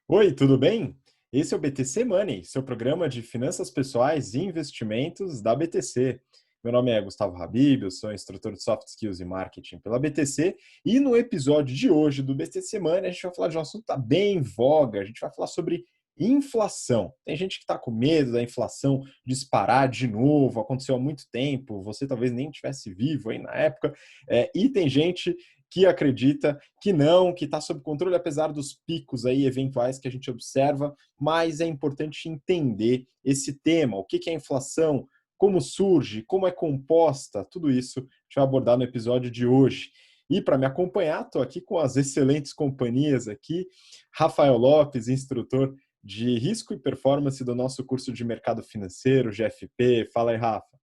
Oi, tudo bem? Esse é o BTC Money, seu programa de finanças pessoais e investimentos da BTC. Meu nome é Gustavo Habib, eu sou instrutor de Soft Skills e Marketing pela BTC e no episódio de hoje do BTC Money a gente vai falar de um assunto que está bem em voga, a gente vai falar sobre inflação. Tem gente que está com medo da inflação disparar de novo, aconteceu há muito tempo, você talvez nem estivesse vivo aí na época, e tem gente que acredita que não, que está sob controle, apesar dos picos aí eventuais que a gente observa, mas é importante entender esse tema, o que é a inflação, como surge, como é composta, tudo isso a gente vai abordar no episódio de hoje. E para me acompanhar, estou aqui com as excelentes companhias aqui, Rafael Lopes, instrutor de risco e performance do nosso curso de mercado financeiro, GFP. Fala aí, Rafa.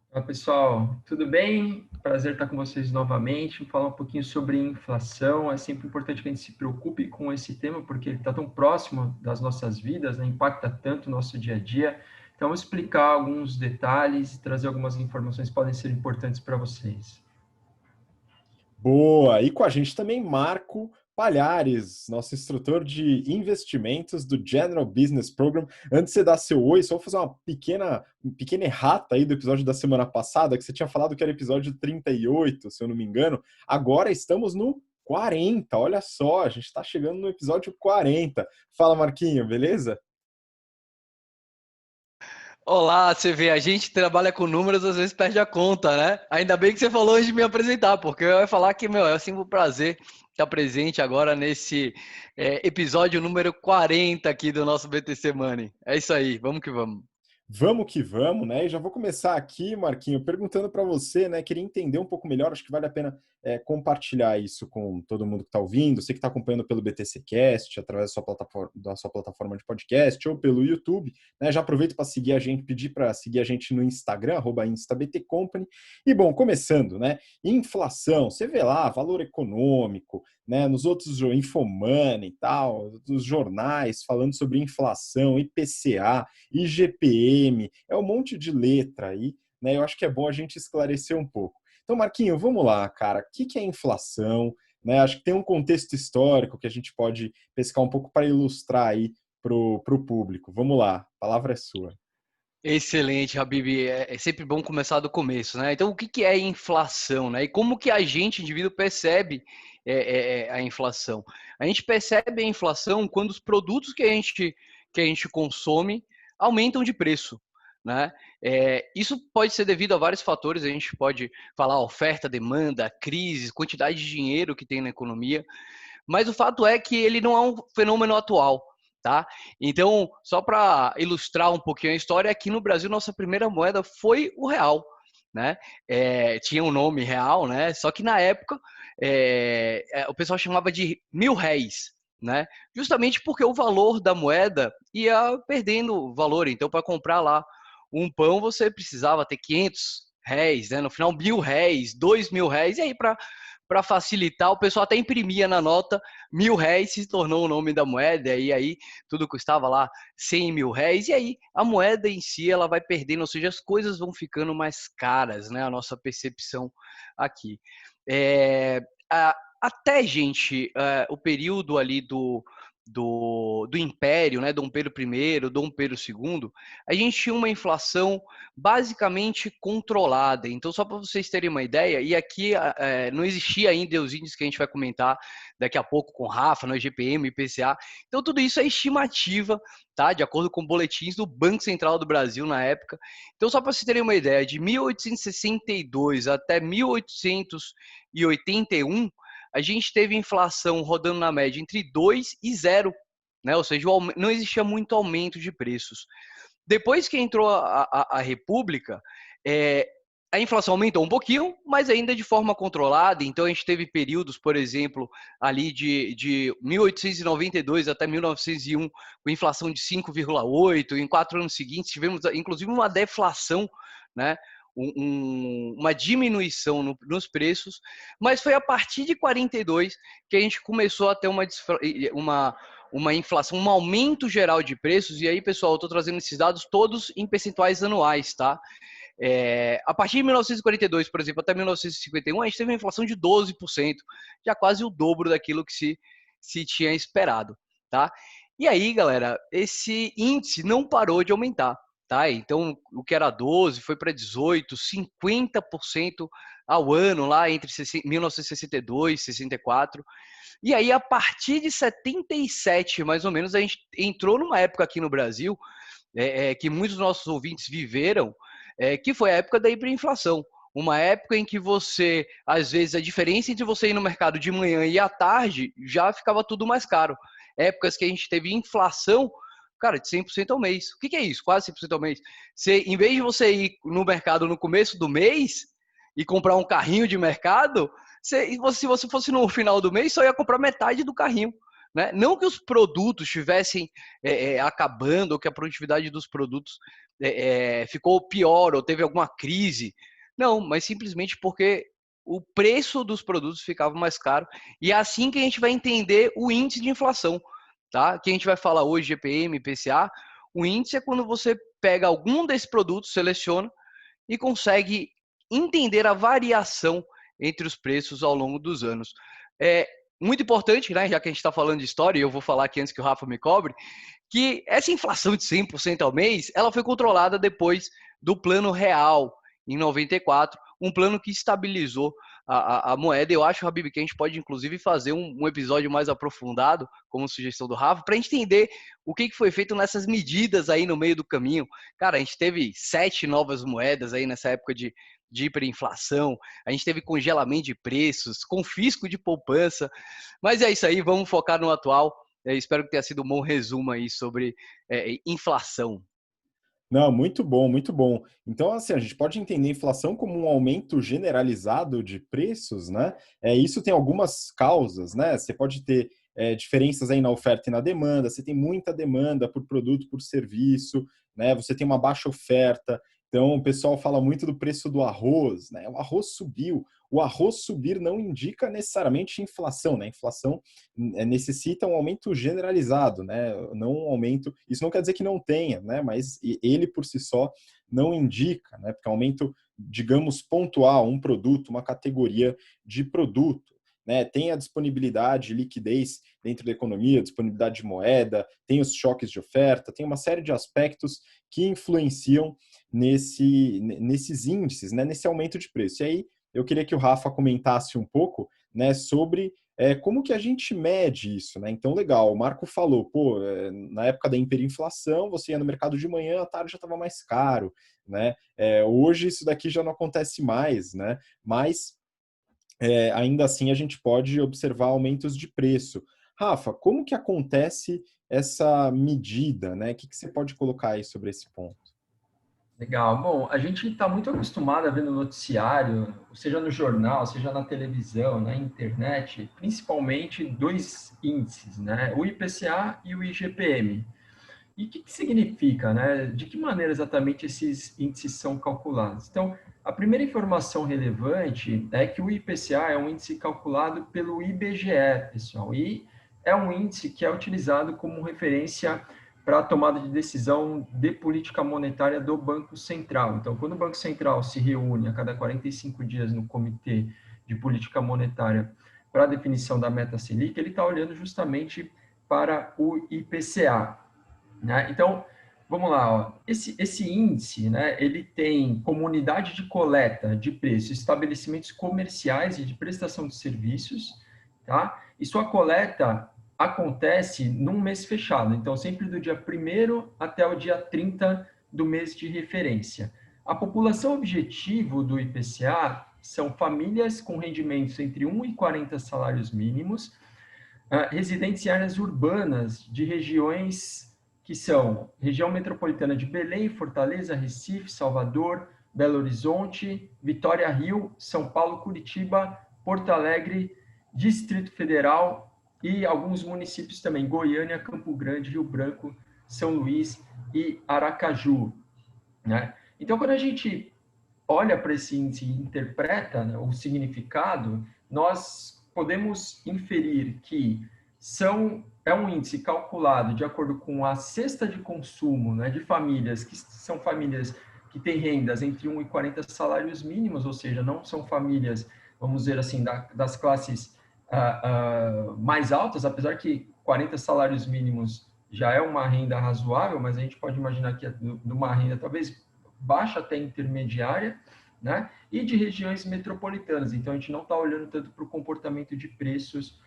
Olá, pessoal, tudo bem? Prazer estar com vocês novamente. Falar um pouquinho sobre inflação. É sempre importante que a gente se preocupe com esse tema, porque ele está tão próximo das nossas vidas, né? Impacta tanto o nosso dia a dia. Então, vou explicar alguns detalhes e trazer algumas informações que podem ser importantes para vocês. Boa! E com a gente também Marco Palhares, nosso instrutor de investimentos do General Business Program. Antes de você dar seu oi, só vou fazer uma pequena errata aí do episódio da semana passada, que você tinha falado que era episódio 38, se eu não me engano. Agora estamos no 40, olha só, a gente está chegando no episódio 40. Fala, Marquinho, beleza? Olá, você vê, a gente trabalha com números, às vezes perde a conta, né? Ainda bem que você falou antes de me apresentar, porque eu ia falar que, meu, é assim um prazer estar presente agora nesse episódio número 40 aqui do nosso BTC Money. É isso aí, vamos que vamos. Vamos que vamos, né? E já vou começar aqui, Marquinho, perguntando para você, né? Queria entender um pouco melhor, acho que vale a pena compartilhar isso com todo mundo que está ouvindo. Você que está acompanhando pelo BTC Cast, através da sua plataforma de podcast ou pelo YouTube, né? Já aproveito para seguir a gente, pedir para seguir a gente no Instagram, @instabtcompany. E bom, começando, né? Inflação, você vê lá, valor econômico, né, nos outros Infomoney e tal, dos jornais falando sobre inflação, IPCA, IGPM, é um monte de letra aí, né? Eu acho que é bom a gente esclarecer um pouco. Então, Marquinho, vamos lá, cara. O que é inflação? Né? Acho que tem um contexto histórico que a gente pode pescar um pouco para ilustrar aí para o público. Vamos lá, a palavra é sua. Excelente, Habib. É sempre bom começar do começo, né? Então, o que é inflação, né? E como que a gente, indivíduo, percebe a inflação? A gente percebe a inflação quando os produtos que a gente consome aumentam de preço, né? Isso pode ser devido a vários fatores. A gente pode falar oferta, demanda, crise, quantidade de dinheiro que tem na economia. Mas o fato é que ele não é um fenômeno atual, tá? Então, só para ilustrar um pouquinho a história, aqui no Brasil nossa primeira moeda foi o real, né? Tinha um nome real, né? Só que na época o pessoal chamava de mil-réis, né? Justamente porque o valor da moeda ia perdendo valor. Então, para comprar lá um pão, você precisava ter 500 réis, né? No final, 1.000 réis, 2.000 réis, e aí para facilitar, o pessoal até imprimia na nota 1.000 réis, se tornou o nome da moeda, e aí tudo custava lá 100.000 réis, e aí a moeda em si ela vai perdendo, ou seja, as coisas vão ficando mais caras, né? A nossa percepção aqui. É, Até, gente, o período ali do Império, né, Dom Pedro I, Dom Pedro II, a gente tinha uma inflação basicamente controlada. Então, só para vocês terem uma ideia, e aqui não existia ainda os índices que a gente vai comentar daqui a pouco com o Rafa, no IGPM, IPCA. Então, tudo isso é estimativa, tá? De acordo com boletins do Banco Central do Brasil na época. Então, só para vocês terem uma ideia, de 1862 até 1881, a gente teve inflação rodando na média entre 2 e 0, né? Ou seja, não existia muito aumento de preços. Depois que entrou a República, é, a inflação aumentou um pouquinho, mas ainda de forma controlada. Então, a gente teve períodos, por exemplo, ali de 1892 até 1901, com inflação de 5,8. Em 4 anos seguintes, tivemos, inclusive, uma deflação, né? Uma diminuição nos preços, mas foi a partir de 42 que a gente começou a ter uma inflação, um aumento geral de preços. E aí, pessoal, eu estou trazendo esses dados todos em percentuais anuais, tá? A partir de 1942, por exemplo, até 1951, a gente teve uma inflação de 12%, já quase o dobro daquilo que se tinha esperado. tá? E aí, galera, esse índice não parou de aumentar, tá? Então, o que era 12 foi para 18, 50% ao ano lá entre 1962 e 64. E aí, a partir de 77, mais ou menos, a gente entrou numa época aqui no Brasil que muitos dos nossos ouvintes viveram, que foi a época da hiperinflação. Uma época em que você, às vezes, a diferença entre você ir no mercado de manhã e à tarde já ficava tudo mais caro. Épocas que a gente teve inflação, cara, de 100% ao mês. O que é isso? Quase 100% ao mês. Você, em vez de você ir no mercado no começo do mês e comprar um carrinho de mercado, se você fosse no final do mês, só ia comprar metade do carrinho. Né? Não que os produtos estivessem acabando, ou que a produtividade dos produtos ficou pior, ou teve alguma crise. Não, mas simplesmente porque o preço dos produtos ficava mais caro. E é assim que a gente vai entender o índice de inflação. Tá? Que a gente vai falar hoje, GPM, IPCA. O índice é quando você pega algum desses produtos, seleciona e consegue entender a variação entre os preços ao longo dos anos. É muito importante, né, já que a gente está falando de história, e eu vou falar aqui antes que o Rafa me cobre, que essa inflação de 100% ao mês, ela foi controlada depois do Plano Real, em 94, um plano que estabilizou a moeda. Eu acho, Habib, que a gente pode, inclusive, fazer um episódio mais aprofundado, como sugestão do Rafa, para a gente entender o que foi feito nessas medidas aí no meio do caminho. Cara, a gente teve 7 novas moedas aí nessa época de hiperinflação, a gente teve congelamento de preços, confisco de poupança, mas é isso aí, vamos focar no atual. Espero que tenha sido um bom resumo aí sobre inflação. Não, muito bom, muito bom. Então, assim, a gente pode entender a inflação como um aumento generalizado de preços, né? Isso tem algumas causas, né? Você pode ter diferenças aí na oferta e na demanda, você tem muita demanda por produto, por serviço, né? Você tem uma baixa oferta. Então, o pessoal fala muito do preço do arroz, né? O arroz subiu. O arroz subir não indica necessariamente inflação, né? Inflação necessita um aumento generalizado, né? Não um aumento. Isso não quer dizer que não tenha, né? Mas ele por si só não indica, né? Porque é um aumento, digamos, pontual, um produto, uma categoria de produto. Né, tem a disponibilidade, liquidez dentro da economia, disponibilidade de moeda, tem os choques de oferta, tem uma série de aspectos que influenciam nesses índices, né, nesse aumento de preço. E aí eu queria que o Rafa comentasse um pouco, né, sobre como que a gente mede isso, né? Então, legal, o Marco falou, pô, na época da hiperinflação, você ia no mercado de manhã, à tarde já estava mais caro, né? Hoje isso daqui já não acontece mais, né? Mas ainda assim a gente pode observar aumentos de preço. Rafa, como que acontece essa medida, né? O que você pode colocar aí sobre esse ponto? Legal. Bom, a gente está muito acostumado a ver no noticiário, seja no jornal, seja na televisão, na internet, principalmente dois índices, né? O IPCA e o IGPM. E o que significa, né? De que maneira exatamente esses índices são calculados? Então, a primeira informação relevante é que o IPCA é um índice calculado pelo IBGE, pessoal, e é um índice que é utilizado como referência para a tomada de decisão de política monetária do Banco Central. Então, quando o Banco Central se reúne a cada 45 dias no Comitê de Política Monetária para a definição da meta Selic, ele está olhando justamente para o IPCA. Né? Então, vamos lá. Ó. Esse índice, né, ele tem como unidade de coleta de preços estabelecimentos comerciais e de prestação de serviços, tá? E sua coleta acontece num mês fechado, então sempre do dia 1º até o dia 30 do mês de referência. A população objetivo do IPCA são famílias com rendimentos entre 1 e 40 salários mínimos, residentes em áreas urbanas de regiões que são região metropolitana de Belém, Fortaleza, Recife, Salvador, Belo Horizonte, Vitória, Rio, São Paulo, Curitiba, Porto Alegre, Distrito Federal e alguns municípios também, Goiânia, Campo Grande, Rio Branco, São Luís e Aracaju. Né? Então, quando a gente olha para esse índice e interpreta, né, o significado, nós podemos inferir que é um índice calculado de acordo com a cesta de consumo, né, de famílias que são famílias que têm rendas entre 1 e 40 salários mínimos, ou seja, não são famílias, vamos dizer assim, das classes mais altas, apesar que 40 salários mínimos já é uma renda razoável, mas a gente pode imaginar que é de uma renda talvez baixa até intermediária, né? E de regiões metropolitanas. Então, a gente não está olhando tanto para o comportamento de preços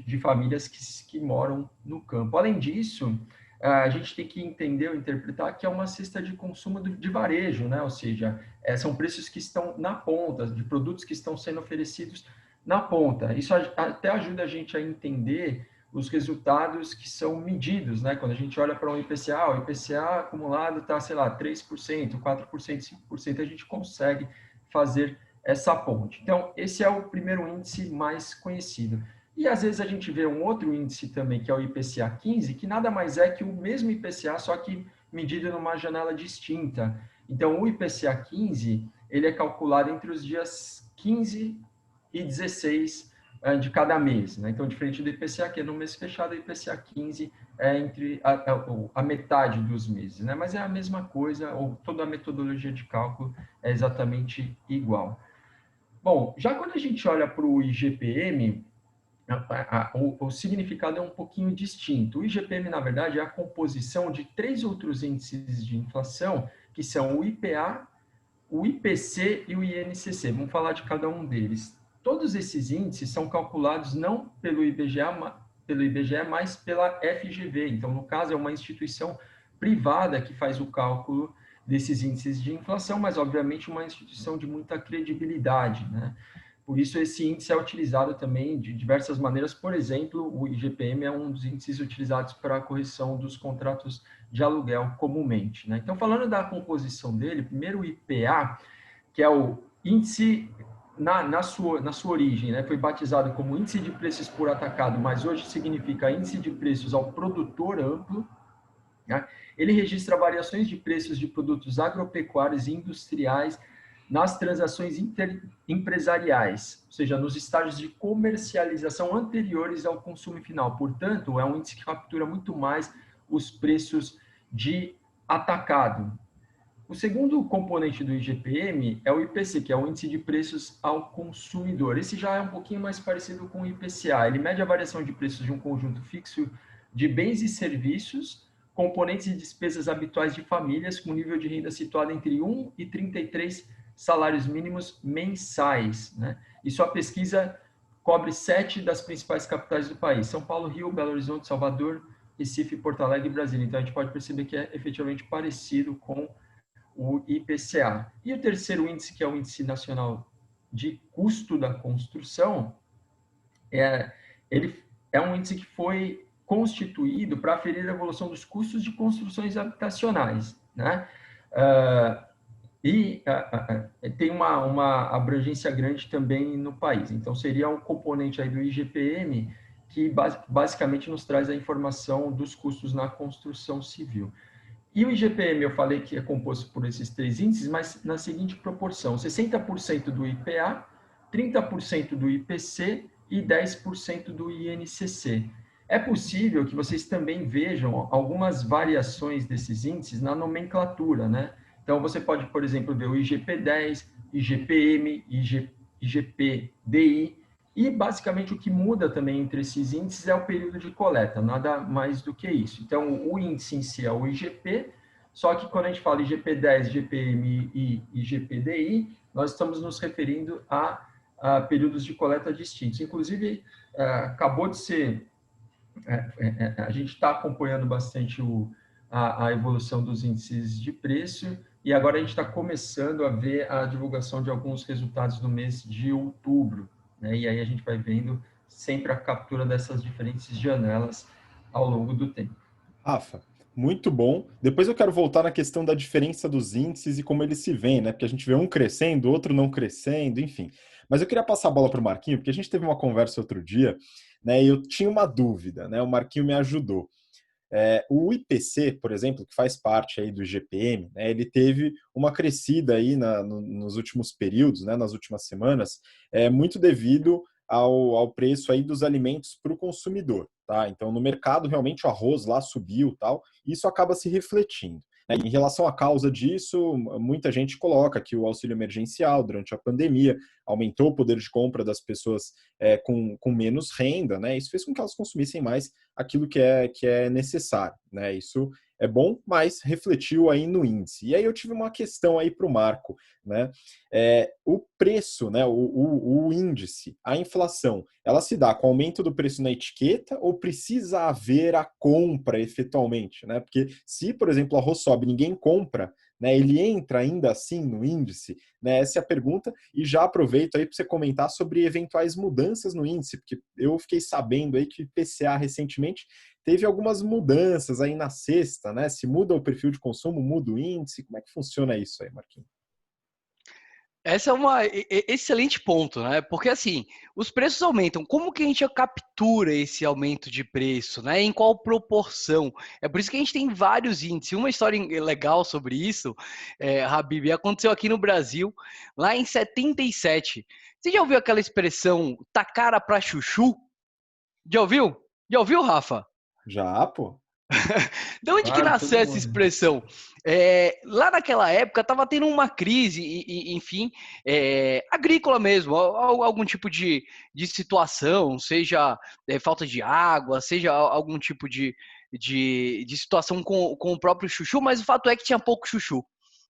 de famílias que moram no campo. Além disso, a gente tem que entender ou interpretar que é uma cesta de consumo de varejo, né? Ou seja, são preços que estão na ponta, de produtos que estão sendo oferecidos na ponta. Isso até ajuda a gente a entender os resultados que são medidos, né? Quando a gente olha para um IPCA, o IPCA acumulado está, sei lá, 3%, 4%, 5%, a gente consegue fazer essa ponte. Então, esse é o primeiro índice mais conhecido. E às vezes a gente vê um outro índice também, que é o IPCA 15, que nada mais é que o mesmo IPCA, só que medido numa janela distinta. Então, o IPCA 15, ele é calculado entre os dias 15 e 16 de cada mês, né? Então, diferente do IPCA, que é no mês fechado, o IPCA 15 é entre a metade dos meses, né? Mas é a mesma coisa, ou toda a metodologia de cálculo é exatamente igual. Bom, já quando a gente olha para o IGPM, o significado é um pouquinho distinto. O IGPM, na verdade, é a composição de 3 outros índices de inflação, que são o IPA, o IPC e o INCC. Vamos falar de cada um deles. Todos esses índices são calculados não pelo IBGE, mas pela FGV. Então, no caso, é uma instituição privada que faz o cálculo desses índices de inflação, mas, obviamente, uma instituição de muita credibilidade, né? Por isso, esse índice é utilizado também de diversas maneiras. Por exemplo, o IGPM é um dos índices utilizados para a correção dos contratos de aluguel comumente, né? Então, falando da composição dele, primeiro o IPA, que é o índice na sua origem, né? Foi batizado como índice de preços por atacado, mas hoje significa índice de preços ao produtor amplo, né? Ele registra variações de preços de produtos agropecuários e industriais nas transações empresariais, ou seja, nos estágios de comercialização anteriores ao consumo final. Portanto, é um índice que captura muito mais os preços de atacado. O segundo componente do IGPM é o IPC, que é o índice de preços ao consumidor. Esse já é um pouquinho mais parecido com o IPCA. Ele mede a variação de preços de um conjunto fixo de bens e serviços, componentes e despesas habituais de famílias com nível de renda situado entre 1 e 33 salários mínimos mensais, né? E sua pesquisa cobre 7 das principais capitais do país: São Paulo, Rio, Belo Horizonte, Salvador, Recife, Porto Alegre e Brasília. Então, a gente pode perceber que é efetivamente parecido com o IPCA. E o terceiro índice, que é o Índice Nacional de Custo da Construção, ele é um índice que foi constituído para aferir a evolução dos custos de construções habitacionais, né? Tem uma abrangência grande também no país. Então, seria um componente aí do IGPM que basicamente nos traz a informação dos custos na construção civil. E o IGPM, eu falei que é composto por esses 3 índices, mas na seguinte proporção: 60% do IPA, 30% do IPC e 10% do INCC. É possível que vocês também vejam algumas variações desses índices na nomenclatura, né? Então, você pode, por exemplo, ver o IGP-10, IGPM, IGP-DI, e basicamente o que muda também entre esses índices é o período de coleta, nada mais do que isso. Então, o índice em si é o IGP, só que quando a gente fala IGP-10, IGPM e IGP-DI, nós estamos nos referindo a períodos de coleta distintos. Inclusive, acabou de ser... a gente está acompanhando bastante a evolução dos índices de preço, e agora a gente está começando a ver a divulgação de alguns resultados do mês de outubro, né? E aí a gente vai vendo sempre a captura dessas diferentes janelas ao longo do tempo. Rafa, muito bom. Depois eu quero voltar na questão da diferença dos índices e como eles se veem, né? Porque a gente vê um crescendo, outro não crescendo, enfim. Mas eu queria passar a bola para o Marquinho, porque a gente teve uma conversa outro dia, né? E eu tinha uma dúvida, né? O Marquinho me ajudou. O IPC, por exemplo, que faz parte aí do IGPM, né, ele teve uma crescida aí nos últimos períodos, né, nas últimas semanas, muito devido ao preço aí dos alimentos para o consumidor, tá? Então, no mercado, realmente, o arroz lá subiu, tal, e isso acaba se refletindo. Em relação à causa disso, muita gente coloca que o auxílio emergencial durante a pandemia aumentou o poder de compra das pessoas com menos renda, né? Isso fez com que elas consumissem mais aquilo que é necessário, né? Isso é bom, mas refletiu aí no índice. E aí eu tive uma questão aí para o Marco, né? O preço, né? O índice, a inflação, ela se dá com o aumento do preço na etiqueta ou precisa haver a compra efetualmente, né? Porque se, por exemplo, o arroz sobe e ninguém compra, né? Ele entra ainda assim no índice, né? Essa é a pergunta, e já aproveito aí para você comentar sobre eventuais mudanças no índice, porque eu fiquei sabendo aí que o IPCA recentemente teve algumas mudanças aí na sexta, né? Se muda o perfil de consumo, muda o índice, como é que funciona isso aí, Marquinhos? Essa é uma excelente ponto, né? Porque assim, os preços aumentam. Como que a gente captura esse aumento de preço, né? Em qual proporção? É por isso que a gente tem vários índices. Uma história legal sobre isso, Habib, aconteceu aqui no Brasil, lá em 77. Você já ouviu aquela expressão "tá cara pra chuchu"? Já ouviu? Já ouviu, Rafa? Já, pô. De onde que Claro, todo nasceu essa mundo. expressão? Lá naquela época estava tendo uma crise, enfim, agrícola mesmo, algum tipo de situação, seja falta de água, seja algum tipo de situação com o próprio chuchu, mas o fato é que tinha pouco chuchu.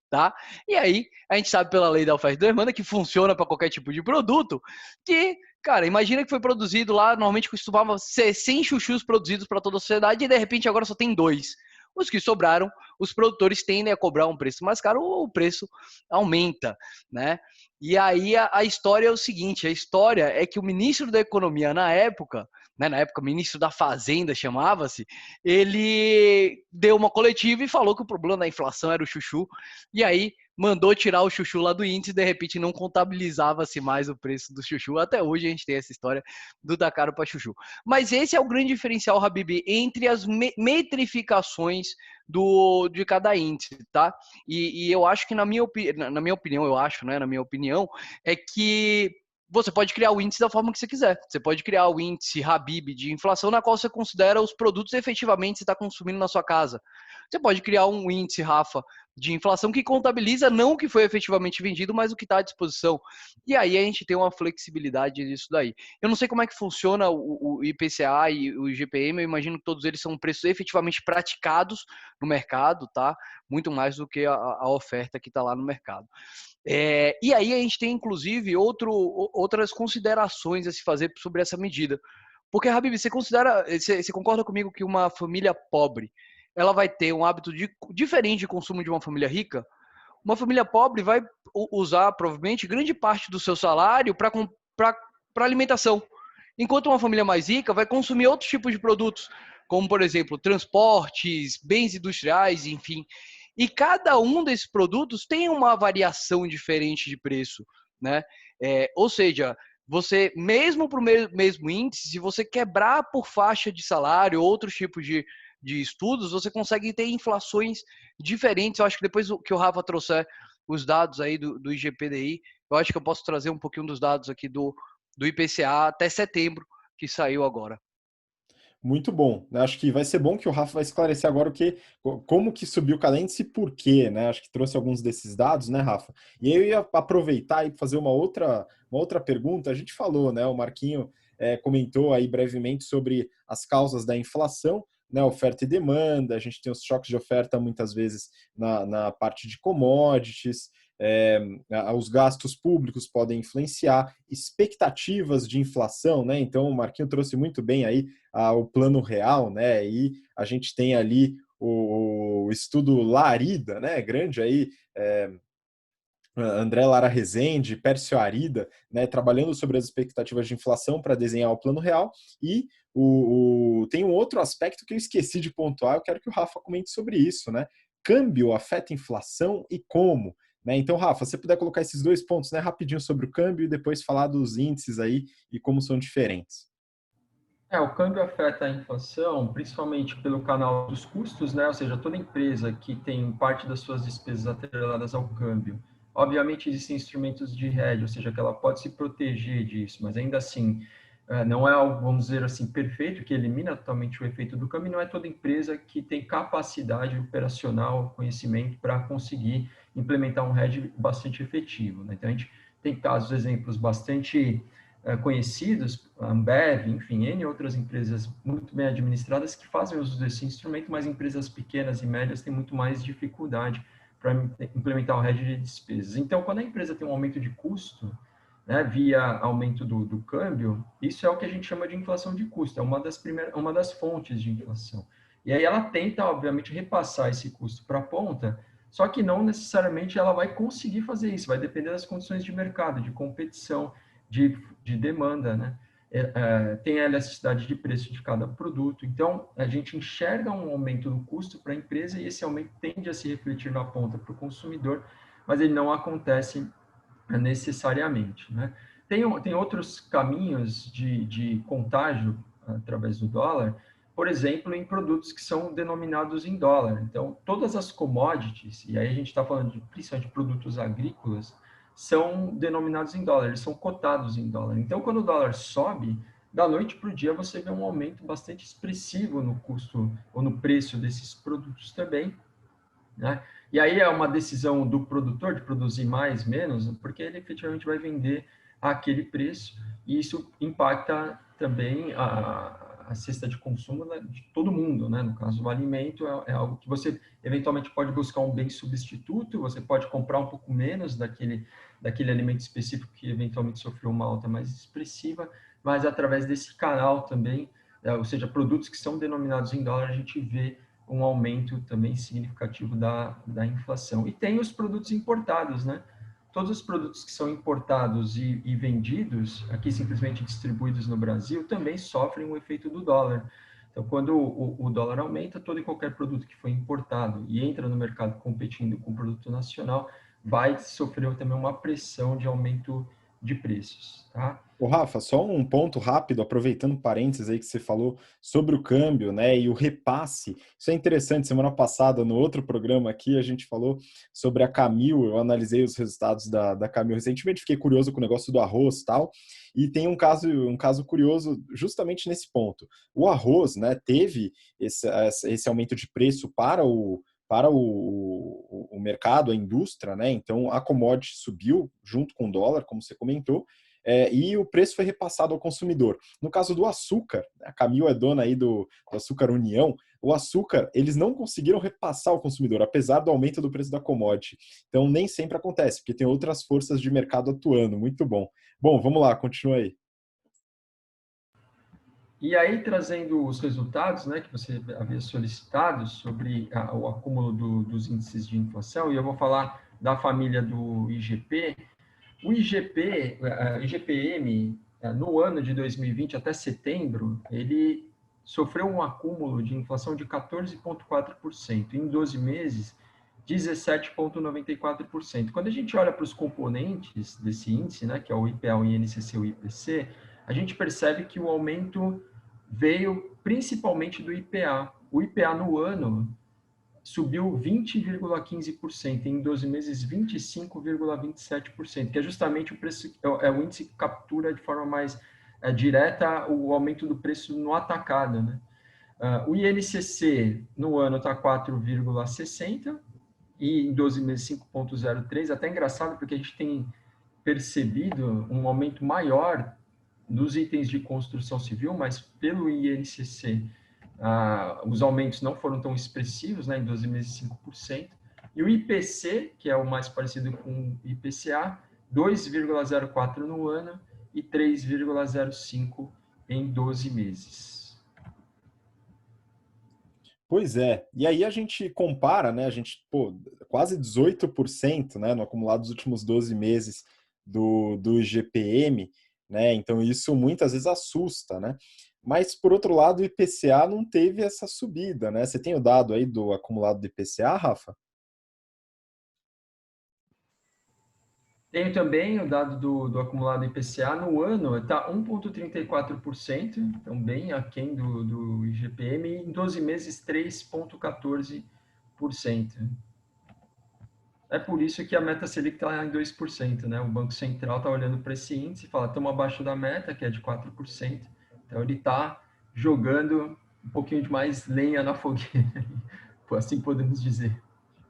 Tá? E aí, a gente sabe pela lei da oferta e demanda que funciona para qualquer tipo de produto, que, cara, imagina que foi produzido lá, normalmente costumava ser 100 chuchus produzidos para toda a sociedade e de repente agora só tem 2. Os que sobraram, os produtores tendem a cobrar um preço mais caro, o preço aumenta, né? E aí a história é o seguinte, a história é que o ministro da Economia na época, né, na época ministro da Fazenda chamava-se, ele deu uma coletiva e falou que o problema da inflação era o chuchu, e aí mandou tirar o chuchu lá do índice e de repente não contabilizava-se mais o preço do chuchu. Até hoje a gente tem essa história do dar caro para chuchu. Mas esse é o grande diferencial, Habib, entre as metrificações de cada índice, tá? E eu acho que na minha opinião, eu acho, né, na minha opinião, é que você pode criar o índice da forma que você quiser. Você pode criar o índice Habib de inflação, na qual você considera os produtos efetivamente que você está consumindo na sua casa. Você pode criar um índice, Rafa, de inflação que contabiliza não o que foi efetivamente vendido, mas o que está à disposição. E aí a gente tem uma flexibilidade disso daí. Eu não sei como é que funciona o IPCA e o IGPM, eu imagino que todos eles são preços efetivamente praticados no mercado, tá? Muito mais do que a oferta que está lá no mercado. E aí a gente tem, inclusive, outras considerações a se fazer sobre essa medida. Porque, Habib, você concorda comigo que uma família pobre, ela vai ter um hábito diferente de consumo de uma família rica? Uma família pobre vai usar, provavelmente, grande parte do seu salário para alimentação. Enquanto uma família mais rica vai consumir outros tipos de produtos, como, por exemplo, transportes, bens industriais, enfim. E cada um desses produtos tem uma variação diferente de preço, né? Ou seja, você, mesmo para o mesmo índice, se você quebrar por faixa de salário, outros tipos de estudos, você consegue ter inflações diferentes. Eu acho que depois que o Rafa trouxer os dados aí do IGPDI, eu acho que eu posso trazer um pouquinho dos dados aqui do IPCA até setembro, que saiu agora. Muito bom, né? Acho que vai ser bom que o Rafa vai esclarecer agora como que subiu cada índice e por quê, né? Acho que trouxe alguns desses dados, né, Rafa? E aí eu ia aproveitar e fazer uma outra pergunta. A gente falou, né? O Marquinho comentou aí brevemente sobre as causas da inflação, né? Oferta e demanda. A gente tem os choques de oferta muitas vezes na parte de commodities. Os gastos públicos podem influenciar, expectativas de inflação, né? Então o Marquinho trouxe muito bem aí o plano real, né? E a gente tem ali o estudo Larida, né? Grande aí, André Lara Rezende, Pércio Arida, né? Trabalhando sobre as expectativas de inflação para desenhar o plano real. E tem um outro aspecto que eu esqueci de pontuar, eu quero que o Rafa comente sobre isso, né? Câmbio afeta a inflação e como? Né? Então, Rafa, se você puder colocar esses dois pontos, né, rapidinho sobre o câmbio e depois falar dos índices aí e como são diferentes. O câmbio afeta a inflação, principalmente pelo canal dos custos, né? Ou seja, toda empresa que tem parte das suas despesas atreladas ao câmbio. Obviamente, existem instrumentos de hedge, ou seja, que ela pode se proteger disso, mas ainda assim, não é algo, vamos dizer assim, perfeito, que elimina totalmente o efeito do câmbio, não é toda empresa que tem capacidade operacional, conhecimento para conseguir implementar um hedge bastante efetivo, né? Então, a gente tem casos, exemplos bastante conhecidos, a Ambev, enfim, N outras empresas muito bem administradas que fazem uso desse instrumento, mas empresas pequenas e médias têm muito mais dificuldade para implementar o hedge de despesas. Então, quando a empresa tem um aumento de custo, né, via aumento do câmbio, isso é o que a gente chama de inflação de custo, é uma das fontes de inflação. E aí ela tenta, obviamente, repassar esse custo para a ponta, só que não necessariamente ela vai conseguir fazer isso, vai depender das condições de mercado, de competição, de demanda, né? Tem a elasticidade de preço de cada produto. Então, a gente enxerga um aumento no custo para a empresa e esse aumento tende a se refletir na ponta para o consumidor, mas ele não acontece necessariamente, né? Tem outros caminhos de contágio através do dólar, por exemplo, em produtos que são denominados em dólar. Então, todas as commodities, e aí a gente está falando principalmente de produtos agrícolas, são denominados em dólar, eles são cotados em dólar. Então, quando o dólar sobe, da noite para o dia você vê um aumento bastante expressivo no custo ou no preço desses produtos também, né? E aí é uma decisão do produtor de produzir mais, menos, porque ele efetivamente vai vender aquele preço e isso impacta também a cesta de consumo de todo mundo, né? No caso, o alimento é algo que você eventualmente pode buscar um bem substituto, você pode comprar um pouco menos daquele alimento específico que eventualmente sofreu uma alta mais expressiva, mas através desse canal também, ou seja, produtos que são denominados em dólar, a gente vê um aumento também significativo da inflação. E tem os produtos importados, né? Todos os produtos que são importados e vendidos, aqui simplesmente distribuídos no Brasil, também sofrem o efeito do dólar. Então, quando o dólar aumenta, todo e qualquer produto que foi importado e entra no mercado competindo com o produto nacional, vai sofrer também uma pressão de aumento de preços, tá? Ô, Rafa, só um ponto rápido, aproveitando parênteses aí que você falou sobre o câmbio, né, e o repasse. Isso é interessante. Semana passada, no outro programa aqui, a gente falou sobre a Camil. Eu analisei os resultados da Camil recentemente, fiquei curioso com o negócio do arroz e tal. E tem um caso curioso justamente nesse ponto. O arroz, né, teve esse aumento de preço para o mercado, a indústria, né? Então a commodity subiu junto com o dólar, como você comentou, e o preço foi repassado ao consumidor. No caso do açúcar, a Camil é dona aí do Açúcar União, o açúcar eles não conseguiram repassar ao consumidor, apesar do aumento do preço da commodity. Então nem sempre acontece, porque tem outras forças de mercado atuando. Muito bom. Bom, vamos lá, continua aí. E aí, trazendo os resultados, né, que você havia solicitado sobre o acúmulo dos índices de inflação, e eu vou falar da família do IGP. O IGPM, no ano de 2020 até setembro, ele sofreu um acúmulo de inflação de 14,4%. Em 12 meses, 17,94%. Quando a gente olha para os componentes desse índice, né, que é o IPA, o INCC e o IPC, a gente percebe que o aumento veio principalmente do IPA. O IPA no ano subiu 20,15%, em 12 meses 25,27%, que é justamente o preço, é o índice que captura de forma mais direta o aumento do preço no atacado, né? O INCC no ano está 4,60 e em 12 meses 5,03, até engraçado porque a gente tem percebido um aumento maior dos itens de construção civil, mas pelo INCC os aumentos não foram tão expressivos, né, em 12 meses 5%, e o IPC, que é o mais parecido com o IPCA, 2,04 no ano e 3,05 em 12 meses. Pois é, e aí a gente compara, né? A gente, pô, quase 18%, né, no acumulado dos últimos 12 meses do IGPM, né? Então isso muitas vezes assusta, né? Mas por outro lado, o IPCA não teve essa subida, né? Você tem o dado aí do acumulado do IPCA, Rafa? Tenho também o dado do acumulado IPCA no ano, está 1,34%, então bem aquém do IGPM, e em 12 meses 3,14%. É por isso que a meta Selic está em 2%, né? O Banco Central está olhando para esse índice e fala, estamos abaixo da meta, que é de 4%. Então, ele está jogando um pouquinho de mais lenha na fogueira, assim podemos dizer.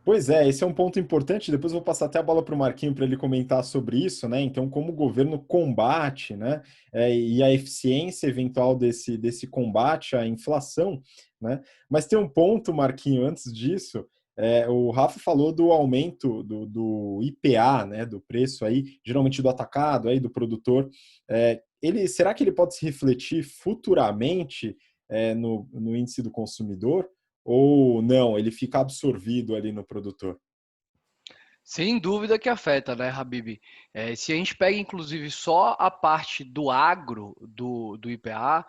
Pois é, esse é um ponto importante. Depois eu vou passar até a bola para o Marquinho para ele comentar sobre isso, né? Então, como o governo combate, né? E a eficiência eventual desse combate à inflação, né? Mas tem um ponto, Marquinho, antes disso. O Rafa falou do aumento do IPA, né? Do preço aí, geralmente do atacado, aí do produtor. Será que ele pode se refletir futuramente no índice do consumidor? Ou não, ele fica absorvido ali no produtor? Sem dúvida que afeta, né, Habib? Se a gente pega, inclusive, só a parte do agro do IPA,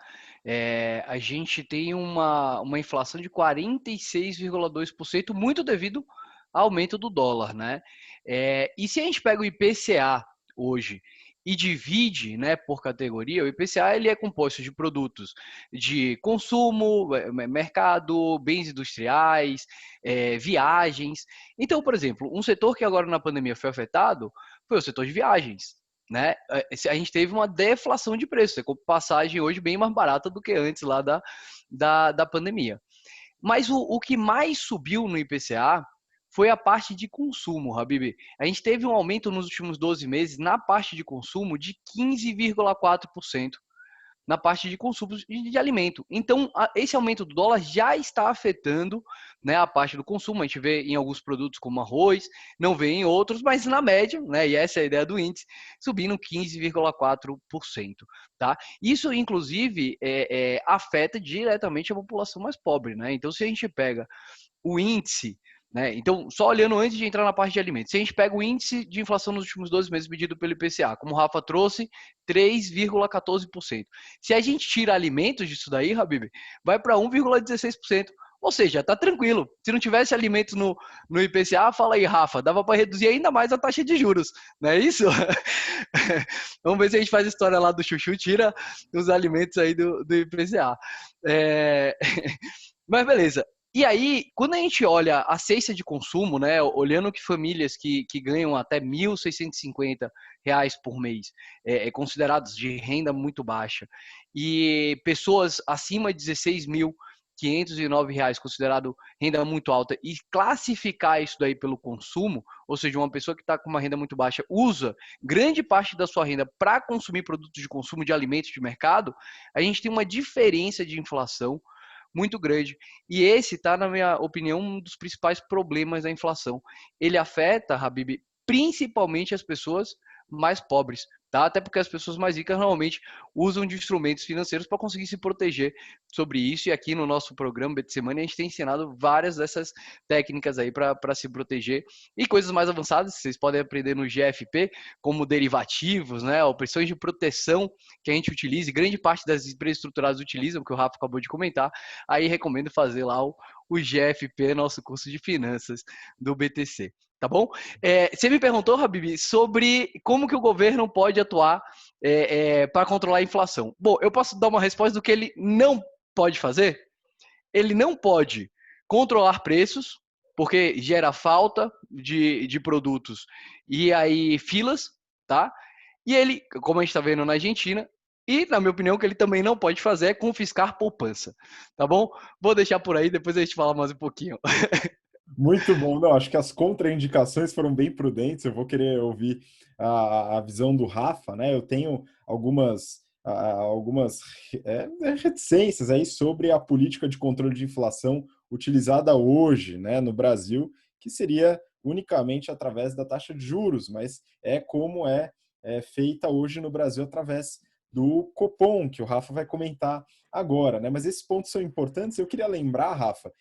a gente tem uma inflação de 46,2%, muito devido ao aumento do dólar, né? E se a gente pega o IPCA hoje e divide, né, por categoria, o IPCA ele é composto de produtos de consumo, mercado, bens industriais, viagens. Então, por exemplo, um setor que agora na pandemia foi afetado foi o setor de viagens. Né? A gente teve uma deflação de preço, você compra passagem hoje bem mais barata do que antes lá da pandemia. Mas o que mais subiu no IPCA foi a parte de consumo, Habib. A gente teve um aumento nos últimos 12 meses na parte de consumo de 15,4% na parte de consumo de alimento. Então, esse aumento do dólar já está afetando, né, a parte do consumo. A gente vê em alguns produtos como arroz, não vê em outros, mas na média, né, e essa é a ideia do índice, subindo 15,4%. Tá? Isso, inclusive, afeta diretamente a população mais pobre. Né? Então, se a gente pega o índice, né? Então, só olhando antes de entrar na parte de alimentos, se a gente pega o índice de inflação nos últimos 12 meses medido pelo IPCA, como o Rafa trouxe, 3,14%. Se a gente tira alimentos disso daí, Habib, vai para 1,16%. Ou seja, tá tranquilo. Se não tivesse alimentos no IPCA, fala aí, Rafa, dava para reduzir ainda mais a taxa de juros, não é isso? Vamos ver se a gente faz a história lá do chuchu, tira os alimentos aí do IPCA. Mas beleza. E aí, quando a gente olha a cesta de consumo, né, olhando que famílias que ganham até R$ 1.650 por mês, consideradas de renda muito baixa, e pessoas acima de R$ 16.509, considerado renda muito alta, e classificar isso daí pelo consumo, ou seja, uma pessoa que está com uma renda muito baixa usa grande parte da sua renda para consumir produtos de consumo de alimentos de mercado, a gente tem uma diferença de inflação muito grande. E esse está, na minha opinião, um dos principais problemas da inflação. Ele afeta, Habib, principalmente as pessoas mais pobres, tá? Até porque as pessoas mais ricas normalmente usam de instrumentos financeiros para conseguir se proteger sobre isso. E aqui no nosso programa BTC Money a gente tem ensinado várias dessas técnicas aí para se proteger e coisas mais avançadas que vocês podem aprender no GFP, como derivativos, né? Opções de proteção que a gente utiliza e grande parte das empresas estruturadas utilizam, que o Rafa acabou de comentar. Aí recomendo fazer lá o GFP, nosso curso de finanças do BTC. Tá bom? Você me perguntou, Habib, sobre como que o governo pode atuar para controlar a inflação. Bom, eu posso dar uma resposta do que ele não pode fazer? Ele não pode controlar preços, porque gera falta de produtos e aí filas, tá? E ele, como a gente está vendo na Argentina, e, na minha opinião, o que ele também não pode fazer é confiscar poupança, tá bom? Vou deixar por aí, depois a gente fala mais um pouquinho. Muito bom. Não, acho que as contraindicações foram bem prudentes. Eu vou querer ouvir a visão do Rafa, né? Eu tenho algumas reticências aí sobre a política de controle de inflação utilizada hoje, né, no Brasil, que seria unicamente através da taxa de juros, mas como é feita hoje no Brasil através do Copom, que o Rafa vai comentar agora, né? Mas esses pontos são importantes. Eu queria lembrar, Rafa,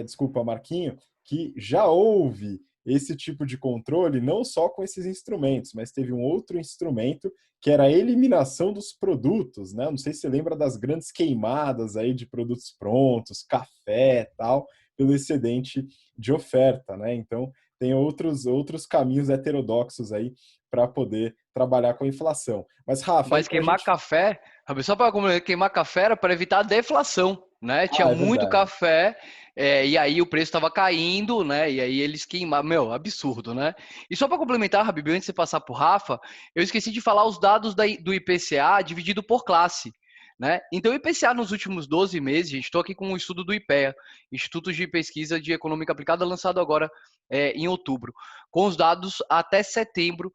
desculpa, Marquinho, que já houve esse tipo de controle, não só com esses instrumentos, mas teve um outro instrumento que era a eliminação dos produtos, né? Não sei se você lembra das grandes queimadas aí de produtos prontos, café e tal, pelo excedente de oferta, né? Então, tem outros caminhos heterodoxos aí para poder trabalhar com a inflação. Mas, Rafa, Mas queimar café, só para queimar café era para evitar a deflação, né? Tinha É muito verdade. café, e aí o preço estava caindo, né? E aí eles queimaram. Meu, absurdo, né? E só para complementar, Habib, antes de você passar para o Rafa, eu esqueci de falar os dados do IPCA dividido por classe. Né? Então, o IPCA nos últimos 12 meses, gente, estou aqui com um estudo do IPEA, Instituto de Pesquisa de Econômica Aplicada, lançado agora em outubro, com os dados até setembro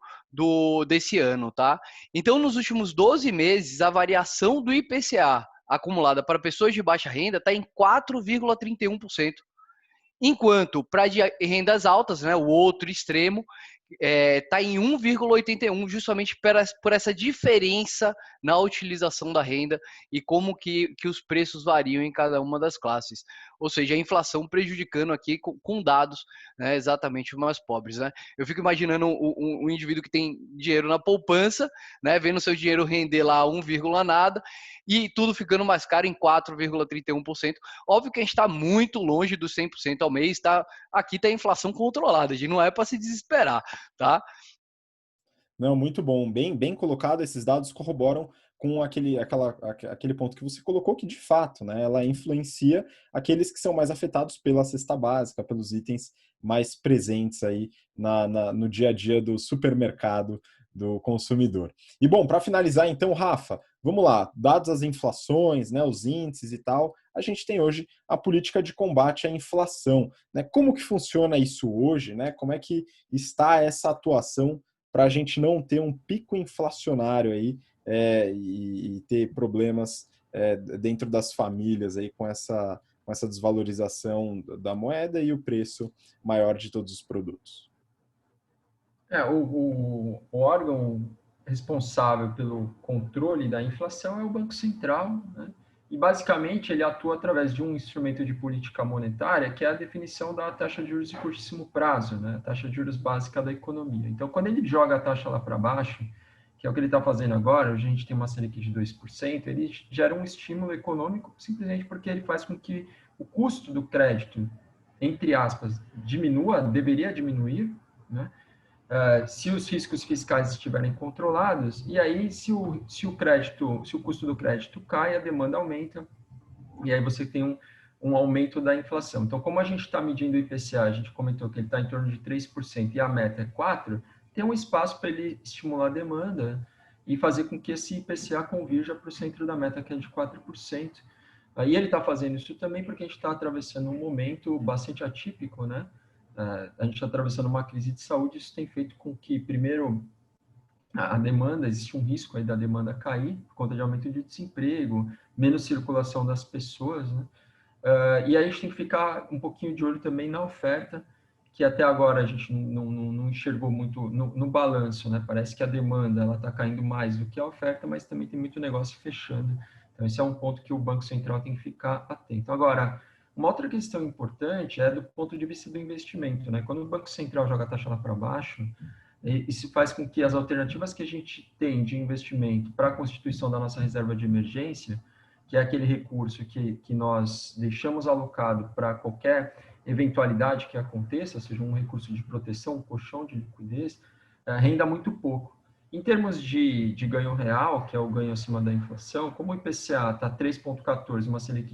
desse ano, tá? Então, nos últimos 12 meses, a variação do IPCA acumulada para pessoas de baixa renda está em 4,31%. Enquanto para rendas altas, né, o outro extremo, está em 1,81, justamente por essa diferença na utilização da renda e como que os preços variam em cada uma das classes. Ou seja, a inflação prejudicando aqui com dados, né, exatamente os mais pobres. Né? Eu fico imaginando um indivíduo que tem dinheiro na poupança, né, vendo seu dinheiro render lá 1, nada, e tudo ficando mais caro em 4,31%. Óbvio que a gente está muito longe dos 100% ao mês, tá? Aqui está a inflação controlada, a gente não é para se desesperar, tá? Não, muito bom, bem colocado. Esses dados corroboram com aquele ponto que você colocou, que de fato, né, ela influencia aqueles que são mais afetados pela cesta básica, pelos itens mais presentes aí no dia a dia do supermercado do consumidor. E bom, para finalizar então, Rafa, vamos lá, dados as inflações, né, os índices e tal, a gente tem hoje a política de combate à inflação, né? Como que funciona isso hoje, né? Como é que está essa atuação para a gente não ter um pico inflacionário aí e ter problemas dentro das famílias aí com essa desvalorização da moeda e o preço maior de todos os produtos. O órgão responsável pelo controle da inflação é o Banco Central, né? E basicamente ele atua através de um instrumento de política monetária, que é a definição da taxa de juros de curtíssimo prazo, né? A taxa de juros básica da economia. Então, quando ele joga a taxa lá para baixo, que é o que ele está fazendo agora, a gente tem uma Selic de 2%, ele gera um estímulo econômico simplesmente porque ele faz com que o custo do crédito, entre aspas, diminua, deveria diminuir, né? Se os riscos fiscais estiverem controlados, e aí se o custo do crédito cai, a demanda aumenta, e aí você tem um aumento da inflação. Então, como a gente está medindo o IPCA, a gente comentou que ele está em torno de 3% e a meta é 4%, tem um espaço para ele estimular a demanda e fazer com que esse IPCA convirja para o centro da meta, que é de 4%. E ele está fazendo isso também porque a gente está atravessando um momento bastante atípico, né? A gente está atravessando uma crise de saúde, isso tem feito com que, primeiro, a demanda, existe um risco aí da demanda cair por conta de aumento de desemprego, menos circulação das pessoas, né? E aí a gente tem que ficar um pouquinho de olho também na oferta, que até agora a gente não enxergou muito no balanço, né? Parece que a demanda ela está caindo mais do que a oferta, mas também tem muito negócio fechando. Então esse é um ponto que o Banco Central tem que ficar atento. Agora, uma outra questão importante é do ponto de vista do investimento, né? Quando o Banco Central joga a taxa lá para baixo, isso faz com que as alternativas que a gente tem de investimento para a constituição da nossa reserva de emergência, que é aquele recurso que nós deixamos alocado para qualquer eventualidade que aconteça, seja um recurso de proteção, um colchão de liquidez, renda muito pouco. Em termos de ganho real, que é o ganho acima da inflação, como o IPCA está 3,14, uma Selic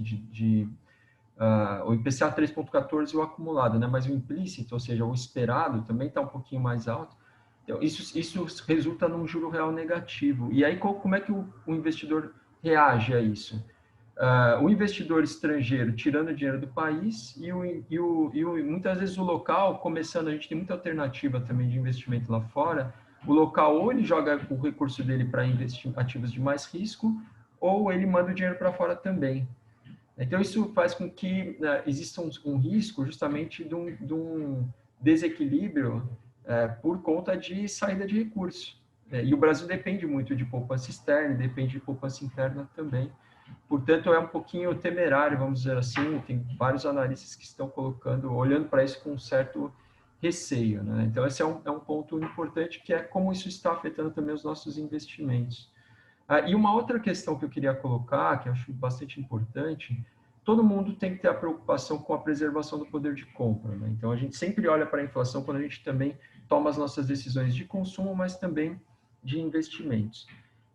o IPCA 3,14 o acumulado, né? Mas o implícito, ou seja, o esperado, também está um pouquinho mais alto. Então, isso resulta num juro real negativo. E aí, como é que o investidor reage a isso? O investidor estrangeiro tirando dinheiro do país e muitas vezes o local, começando, a gente tem muita alternativa também de investimento lá fora, o local ou ele joga o recurso dele para investir em ativos de mais risco, ou ele manda o dinheiro para fora também. Então, isso faz com que exista um risco justamente de um desequilíbrio por conta de saída de recursos. E o Brasil depende muito de poupança externa, depende de poupança interna também. Portanto, é um pouquinho temerário, vamos dizer assim. Tem vários analistas que estão olhando para isso com um certo receio, né? Então, esse é um ponto importante, que é como isso está afetando também os nossos investimentos. E uma outra questão que eu queria colocar, que eu acho bastante importante, todo mundo tem que ter a preocupação com a preservação do poder de compra, né? Então, a gente sempre olha para a inflação quando a gente também toma as nossas decisões de consumo, mas também de investimentos.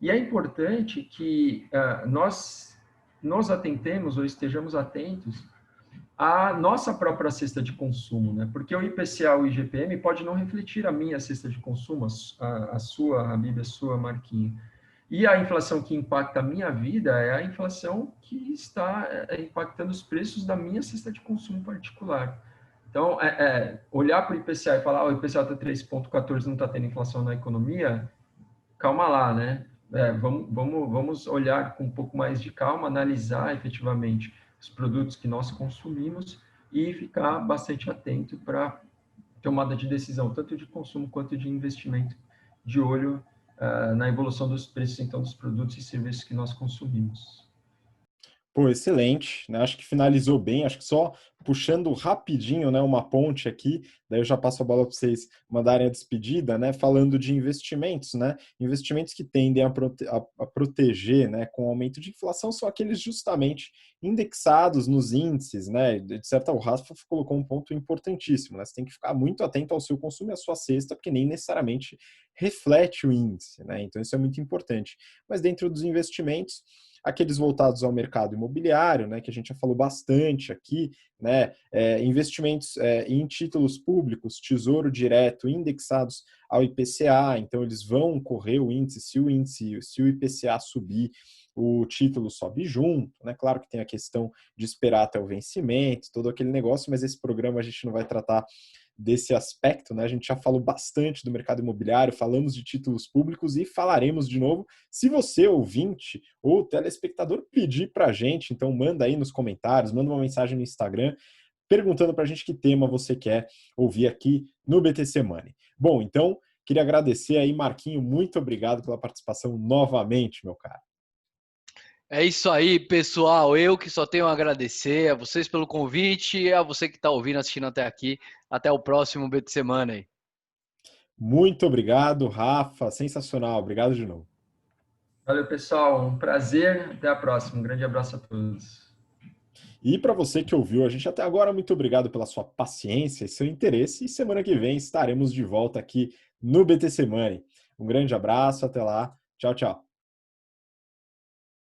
E é importante que nós nos atentemos ou estejamos atentos à nossa própria cesta de consumo, né? Porque o IPCA, o IGPM, pode não refletir a minha cesta de consumo, a sua, a Bíblia, a sua, Marquinho. E a inflação que impacta a minha vida é a inflação que está impactando os preços da minha cesta de consumo particular. Então, olhar para o IPCA e falar, o IPCA está 3,14, não está tendo inflação na economia, calma lá, né? Vamos olhar com um pouco mais de calma, analisar efetivamente os produtos que nós consumimos e ficar bastante atento para tomada de decisão, tanto de consumo quanto de investimento, de olho na evolução dos preços, então, dos produtos e serviços que nós consumimos. Pô, excelente, né? Acho que finalizou bem, acho que só puxando rapidinho, né, uma ponte aqui, daí eu já passo a bola para vocês mandarem a despedida, né, falando de investimentos, né? Investimentos que tendem a proteger, né, com o aumento de inflação são aqueles justamente indexados nos índices, né? De certa, o Rafa colocou um ponto importantíssimo, né? Você tem que ficar muito atento ao seu consumo e à sua cesta, porque nem necessariamente reflete o índice, né? Então isso é muito importante. Mas dentro dos investimentos, aqueles voltados ao mercado imobiliário, né, que a gente já falou bastante aqui, né, investimentos em títulos públicos, tesouro direto, indexados ao IPCA, então eles vão correr o índice, se o IPCA subir, o título sobe junto, né? Claro que tem a questão de esperar até o vencimento, todo aquele negócio, mas esse programa a gente não vai tratar desse aspecto, né? A gente já falou bastante do mercado imobiliário, falamos de títulos públicos e falaremos de novo. Se você, ouvinte ou telespectador, pedir para a gente, então manda aí nos comentários, manda uma mensagem no Instagram, perguntando para a gente que tema você quer ouvir aqui no BTC Money. Bom, então, queria agradecer aí, Marquinho, muito obrigado pela participação novamente, meu caro. É isso aí, pessoal. Eu que só tenho a agradecer a vocês pelo convite e a você que está ouvindo, assistindo até aqui. Até o próximo BTC Money. Muito obrigado, Rafa. Sensacional. Obrigado de novo. Valeu, pessoal. Um prazer. Até a próxima. Um grande abraço a todos. E para você que ouviu a gente até agora, muito obrigado pela sua paciência e seu interesse. E semana que vem estaremos de volta aqui no BTC Money. Um grande abraço. Até lá. Tchau, tchau.